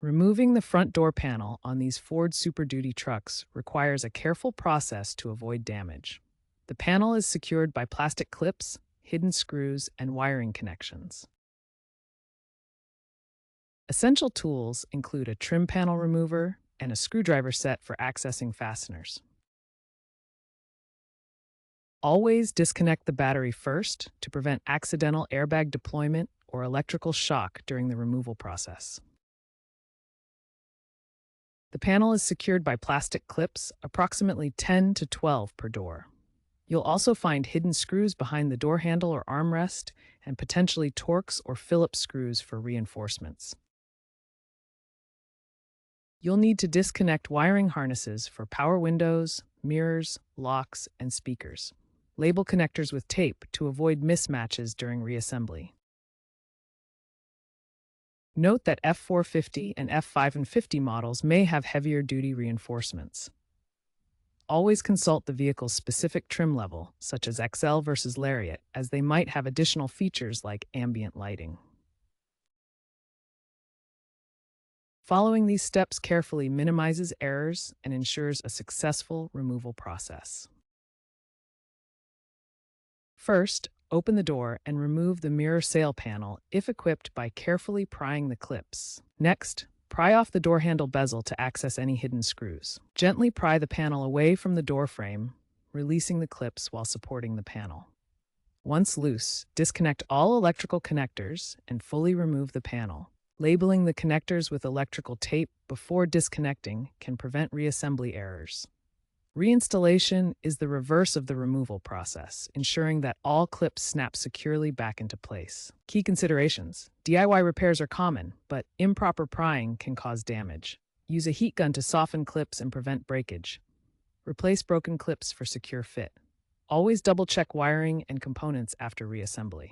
Removing the front door panel on these Ford Super Duty trucks requires a careful process to avoid damage. The panel is secured by plastic clips, hidden screws, and wiring connections. Essential tools include a trim panel remover and a screwdriver set for accessing fasteners. Always disconnect the battery first to prevent accidental airbag deployment or electrical shock during the removal process. The panel is secured by plastic clips, approximately 10 to 12 per door. You'll also find hidden screws behind the door handle or armrest and potentially Torx or Phillips screws for reinforcements. You'll need to disconnect wiring harnesses for power windows, mirrors, locks, and speakers. Label connectors with tape to avoid mismatches during reassembly. Note that F-450 and F-550 models may have heavier duty reinforcements. Always consult the vehicle's specific trim level, such as XL versus Lariat, as they might have additional features like ambient lighting. Following these steps carefully minimizes errors and ensures a successful removal process. First, open the door and remove the mirror sail panel if equipped by carefully prying the clips. Next, pry off the door handle bezel to access any hidden screws. Gently pry the panel away from the door frame, releasing the clips while supporting the panel. Once loose, disconnect all electrical connectors and fully remove the panel. Labeling the connectors with electrical tape before disconnecting can prevent reassembly errors. Reinstallation is the reverse of the removal process, ensuring that all clips snap securely back into place. Key considerations: DIY repairs are common, but improper prying can cause damage. Use a heat gun to soften clips and prevent breakage. Replace broken clips for secure fit. Always double-check wiring and components after reassembly.